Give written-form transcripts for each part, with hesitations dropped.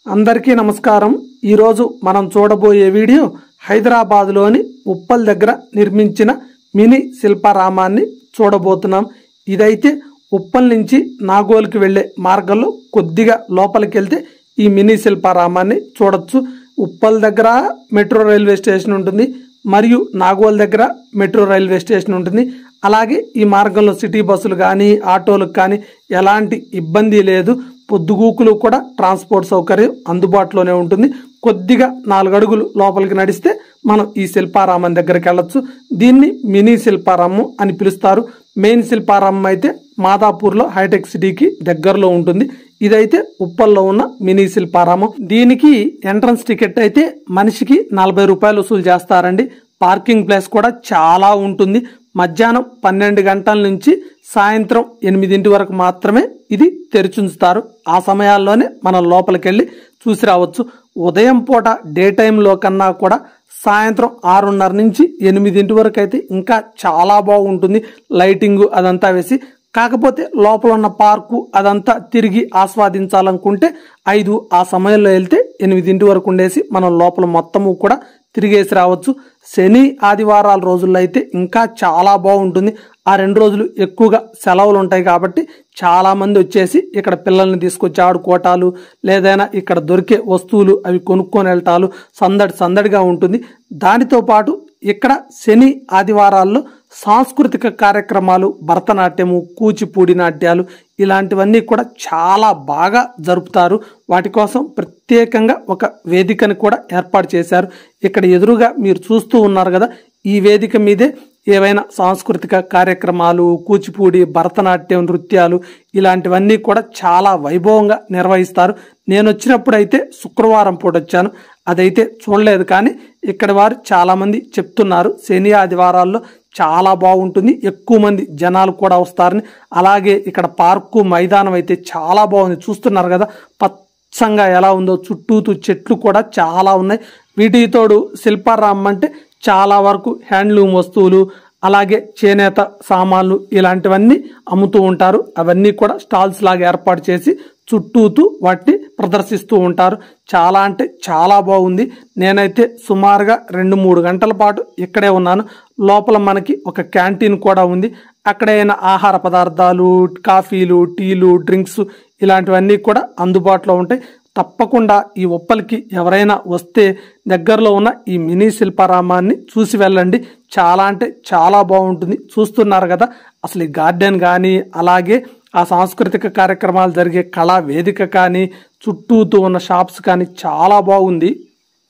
అందరికీ నమస్కారం। ఈ రోజు మనం చూడబోయే వీడియో హైదరాబాద్ లోని ఉప్పల్ దగ్గర నిర్మించిన మినీ శిల్పారామాన్ని చూడబోతున్నాం। ఇదైతే ఉప్పల్ నుంచి నాగోల్కి వెళ్ళే మార్గంలో కొద్దిగా లోపలికి వెళ్తే ఈ మినీ శిల్పారామాన్ని చూడొచ్చు। ఉప్పల్ దగ్గర మెట్రో రైల్వే స్టేషన్ ఉంటుంది మరియు నాగోల్ దగ్గర మెట్రో రైల్వే స్టేషన్ ఉంటుంది। అలాగే ఈ మార్గంలో సిటీ బస్సులు కానీ ఆటోలకు కానీ ఎలాంటి ఇబ్బంది లేదు। పొద్దుగూకులు కూడా ట్రాన్స్పోర్ట్ సౌకర్యం అందుబాటులోనే ఉంటుంది। కొద్దిగా 4 అడుగులు లోపలికి నడిస్తే మనం ఈ శిల్పారామం దగ్గరికి వెళ్ళొచ్చు। దీన్ని మినీ శిల్పారామం అని పిలుస్తారు। మెయిన్ శిల్పారామం అయితే మాదాపూర్లో హైటెక్ సిటీకి దగ్గరలో ఉంటుంది। ఇదైతే ఉప్పల్లో ఉన్న మినీ శిల్పారామం। దీనికి ఎంట్రన్స్ టికెట్ అయితే మనిషికి 40 రూపాయలు వసూలు చేస్తారండి। పార్కింగ్ ప్లేస్ కూడా చాలా ఉంటుంది। మధ్యాహ్నం 12 గంటల నుంచి సాయంత్రం 8 వరకు మాత్రమే ఇది తెరిచుంచుతారు। ఆ సమయాల్లోనే మనం లోపలికి వెళ్ళి చూసి రావచ్చు। ఉదయం పూట డే టైంలో కన్నా కూడా సాయంత్రం 6:30 నుంచి 8 వరకు అయితే ఇంకా చాలా బాగుంటుంది లైటింగ్ అదంతా వేసి। కాకపోతే లోపల ఉన్న పార్కు అదంతా తిరిగి ఆస్వాదించాలనుకుంటే 5 ఆ సమయంలో వెళ్తే 8 వరకు ఉండేసి మనం లోపల మొత్తము కూడా తిరిగేసి రావచ్చు। శని ఆదివారాల రోజుల్లో అయితే ఇంకా చాలా బాగుంటుంది। ఆ 2 రోజులు ఎక్కువగా సెలవులు ఉంటాయి కాబట్టి చాలా మంది వచ్చేసి ఇక్కడ పిల్లల్ని తీసుకొచ్చి ఆడుకోవటాలు లేదైనా ఇక్కడ దొరికే వస్తువులు అవి కొనుక్కొని వెళ్తాలు సందడిగా ఉంటుంది। దానితో పాటు ఇక్కడ శని ఆదివారాల్లో సాంస్కృతిక కార్యక్రమాలు భరతనాట్యము కూచిపూడి నాట్యాలు ఇలాంటివన్నీ కూడా చాలా బాగా జరుపుతారు। వాటి కోసం ప్రత్యేకంగా ఒక వేదికను కూడా ఏర్పాటు చేశారు। ఇక్కడ ఎదురుగా మీరు చూస్తూ ఉన్నారు కదా, ఈ వేదిక మీదే ఏవైనా సాంస్కృతిక కార్యక్రమాలు కూచిపూడి భరతనాట్యం నృత్యాలు ఇలాంటివన్నీ కూడా చాలా వైభవంగా నిర్వహిస్తారు। నేను వచ్చినప్పుడు అయితే శుక్రవారం పూట వచ్చాను, అదైతే చూడలేదు। కానీ ఇక్కడ వారు చాలా మంది చెప్తున్నారు శని ఆదివారాల్లో చాలా బాగుంటుంది, ఎక్కువ మంది జనాలు కూడా వస్తారని। అలాగే ఇక్కడ పార్కు మైదానం అయితే చాలా బాగుంది, చూస్తున్నారు కదా పచ్చంగా ఎలా ఉందో, చుట్టూతూ చెట్లు కూడా చాలా ఉన్నాయి। వీటికి తోడు శిల్పారామం అంటే చాలా వరకు హ్యాండ్లూమ్ వస్తువులు అలాగే చేనేత సామాన్లు ఇలాంటివన్నీ అమ్ముతూ ఉంటారు। అవన్నీ కూడా స్టాల్స్ లాగా ఏర్పాటు చేసి చుట్టూతూ వాటిని ప్రదర్శిస్తూ ఉంటారు। చాలా అంటే చాలా బాగుంది। నేనైతే సుమారుగా 2-3 గంటల పాటు ఇక్కడే ఉన్నాను। లోపల మనకి ఒక క్యాంటీన్ కూడా ఉంది, అక్కడైనా ఆహార పదార్థాలు కాఫీలు టీలు డ్రింక్స్ ఇలాంటివన్నీ కూడా అందుబాటులో ఉంటాయి। తప్పకుండా ఈ ఉప్పల్కి ఎవరైనా వస్తే దగ్గరలో ఉన్న ఈ మినీ శిల్పారామాన్ని చూసి వెళ్ళండి, చాలా అంటే చాలా బాగుంటుంది। చూస్తున్నారు కదా అసలు ఈ గార్డెన్ కానీ అలాగే ఆ సాంస్కృతిక కార్యక్రమాలు జరిగే కళా వేదిక కానీ చుట్టూతూ ఉన్న షాప్స్ కానీ చాలా బాగుంది।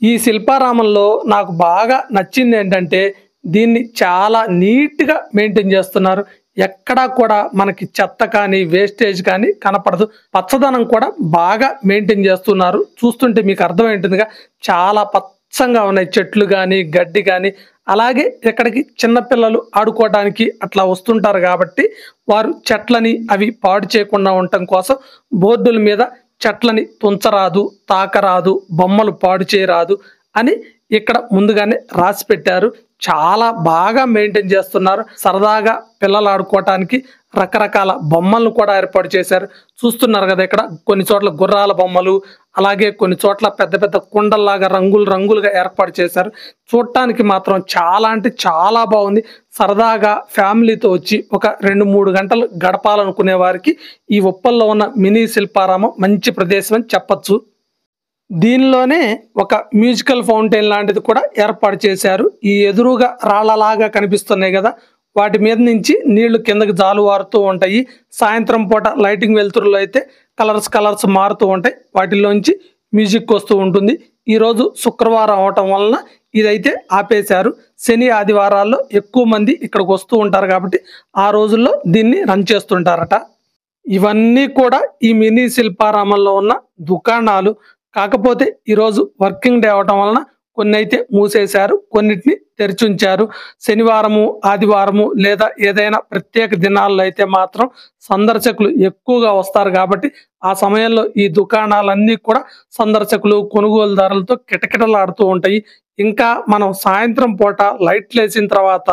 ఈ శిల్పారామంలో నాకు బాగా నచ్చింది ఏంటంటే దీన్ని చాలా నీట్గా మెయింటైన్ చేస్తున్నారు। ఎక్కడా కూడా మనకి చెత్త కానీ వేస్టేజ్ కానీ కనపడదు, పచ్చదనం కూడా బాగా మెయింటైన్ చేస్తున్నారు। చూస్తుంటే మీకు అర్థమైంటుందిగా చాలా పచ్చంగా ఉన్నాయి చెట్లు కానీ గడ్డి కానీ। అలాగే ఇక్కడికి చిన్నపిల్లలు ఆడుకోవడానికి అట్లా వస్తుంటారు కాబట్టి వారు చెట్లని అవి పాడు చేయకుండా ఉండటం కోసం బోర్డుల మీద చెట్లని తుంచరాదు తాకరాదు బొమ్మలు పాడు చేయరాదు అని ఇక్కడ ముందుగానే రాసి పెట్టారు। చాలా బాగా మెయింటైన్ చేస్తున్నారు। సరదాగా పిల్లలు ఆడుకోవటానికి రకరకాల బొమ్మలను కూడా ఏర్పాటు చేశారు। చూస్తున్నారు కదా ఇక్కడ కొన్ని చోట్ల గుర్రాల బొమ్మలు అలాగే కొన్ని చోట్ల పెద్ద పెద్ద కుండల్లాగా రంగులుగా ఏర్పాటు చేశారు। చూడటానికి మాత్రం చాలా అంటే చాలా బాగుంది। సరదాగా ఫ్యామిలీతో వచ్చి ఒక 2-3 గంటలు గడపాలనుకునే వారికి ఈ ఉప్పల్లో ఉన్న మినీ శిల్పారామం మంచి ప్రదేశం అని చెప్పచ్చు। దీనిలోనే ఒక మ్యూజికల్ ఫౌంటైన్ లాంటిది కూడా ఏర్పాటు చేశారు। ఈ ఎదురుగా రాళ్లలాగా కనిపిస్తున్నాయి కదా, వాటి మీద నుంచి నీళ్లు కిందకి జాలువారుతూ ఉంటాయి। సాయంత్రం పూట లైటింగ్ వెలుతురులో అయితే కలర్స్ మారుతూ ఉంటాయి, వాటిల్లోంచి మ్యూజిక్ వస్తూ ఉంటుంది। ఈరోజు శుక్రవారం అవటం వలన ఇదైతే ఆపేశారు। శని ఆదివారాల్లో ఎక్కువ మంది ఇక్కడికి వస్తూ ఉంటారు కాబట్టి ఆ రోజుల్లో దీన్ని రన్ చేస్తుంటారట। ఇవన్నీ కూడా ఈ మినీ శిల్పారామంలో ఉన్న దుకాణాలు। కాకపోతే ఈరోజు వర్కింగ్ డే అవటం వలన కొన్ని అయితే మూసేశారు, కొన్నిటిని తెరిచుంచారు। శనివారము ఆదివారము లేదా ఏదైనా ప్రత్యేక దినాల్లో అయితే మాత్రం సందర్శకులు ఎక్కువగా వస్తారు కాబట్టి ఆ సమయంలో ఈ దుకాణాలన్నీ కూడా సందర్శకులు కొనుగోలుదారులతో కిటకిటలాడుతూ ఉంటాయి। ఇంకా మనం సాయంత్రం పూట లైట్లు వేసిన తర్వాత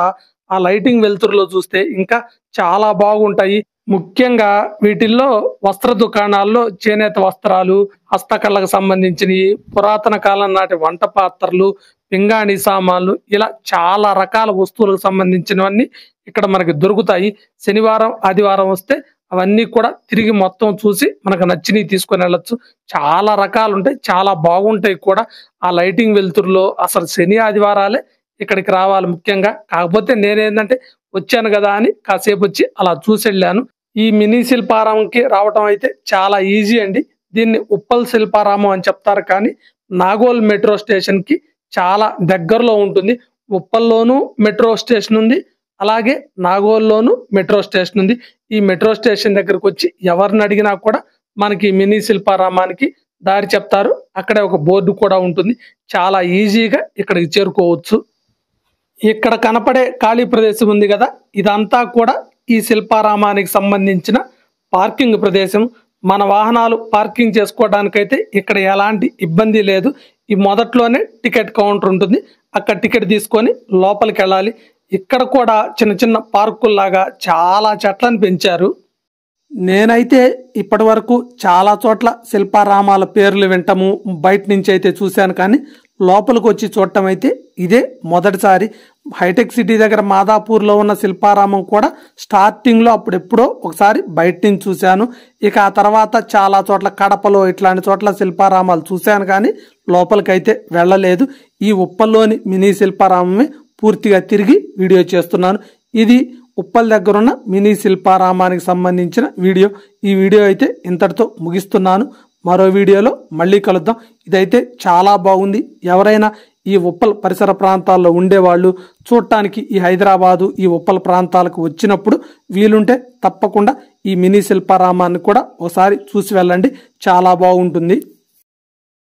ఆ లైటింగ్ వెలుతురులో చూస్తే ఇంకా చాలా బాగుంటాయి। ముఖ్యంగా వీటిల్లో వస్త్ర దుకాణాల్లో చేనేత వస్త్రాలు, హస్తకళలకు సంబంధించినవి, పురాతన కాలం నాటి వంట పాత్రలు, పింగాణి సామాన్లు, ఇలా చాలా రకాల వస్తువులకు సంబంధించినవన్నీ ఇక్కడ మనకి దొరుకుతాయి. శనివారం ఆదివారం వస్తే అవన్నీ కూడా తిరిగి మొత్తం చూసి మనకు నచ్చినవి తీసుకొని వెళ్ళొచ్చు. చాలా రకాలు ఉంటాయి, చాలా బాగుంటాయి కూడా. ఆ లైటింగ్ వెలుతురులో అసలు శని ఆదివారాలే ఇక్కడికి రావాలి ముఖ్యంగా. కాకపోతే నేనేంటంటే వచ్చాను కదా అని కాసేపు వచ్చి అలా చూసి వెళ్ళాను. ఈ మినీ శిల్పారామంకి రావటం అయితే చాలా ఈజీ అండి. దీన్ని ఉప్పల్ శిల్పారామం అని చెప్తారు, కానీ నాగోల్ మెట్రో స్టేషన్ కి చాలా దగ్గరలో ఉంటుంది. ఉప్పల్లోనూ మెట్రో స్టేషన్ ఉంది, అలాగే నాగోల్లోనూ మెట్రో స్టేషన్ ఉంది. ఈ మెట్రో స్టేషన్ దగ్గరకు వచ్చి ఎవరిని అడిగినా కూడా మనకి మినీ శిల్పారామానికి దారి చెప్తారు. అక్కడే ఒక బోర్డు కూడా ఉంటుంది. చాలా ఈజీగా ఇక్కడికి చేరుకోవచ్చు. ఇక్కడ కనపడే ఖాళీ ప్రదేశం ఉంది కదా, ఇదంతా కూడా ఈ శిల్పారామానికి సంబంధించిన పార్కింగ్ ప్రదేశం. మన వాహనాలు పార్కింగ్ చేసుకోవడానికైతే ఇక్కడ ఎలాంటి ఇబ్బంది లేదు. ఈ మొదట్లోనే టికెట్ కౌంటర్ ఉంటుంది, అక్కడ టికెట్ తీసుకొని లోపలికి వెళ్ళాలి. ఇక్కడ కూడా చిన్న చిన్న పార్కుల్లాగా చాలా చెట్లను పెంచారు. నేనైతే ఇప్పటి వరకు చాలా చోట్ల శిల్పారామాల పేర్లు వింటాము, బయట నుంచి అయితే చూశాను, కానీ లోపలికి వచ్చి చూడటం అయితే ఇదే మొదటిసారి. హైటెక్ సిటీ దగ్గర మాదాపూర్లో ఉన్న శిల్పారామం కూడా స్టార్టింగ్లో అప్పుడెప్పుడో ఒకసారి బయట నుంచి చూశాను. ఇక ఆ తర్వాత చాలా చోట్ల కడపలో ఇట్లాంటి చోట్ల శిల్పారామాలు చూశాను, కానీ లోపలికైతే వెళ్ళలేదు. ఈ ఉప్పల్లోని మినీ శిల్పారామమే పూర్తిగా తిరిగి వీడియో చేస్తున్నాను. ఇది ఉప్పల్ దగ్గరున్న మినీ శిల్పారామానికి సంబంధించిన వీడియో. ఈ వీడియో అయితే ఇంతటితో ముగిస్తున్నాను. మరో వీడియోలో మళ్ళీ కలుద్దాం. ఇదైతే చాలా బాగుంది. ఎవరైనా ఈ ఉప్పల్ పరిసర ప్రాంతాల్లో ఉండేవాళ్ళు చూడటానికి ఈ హైదరాబాదు ఈ ఉప్పల్ ప్రాంతాలకు వచ్చినప్పుడు వీలుంటే తప్పకుండా ఈ మినీ శిల్పారామాన్ని కూడా ఒకసారి చూసి వెళ్ళండి. చాలా బాగుంటుంది.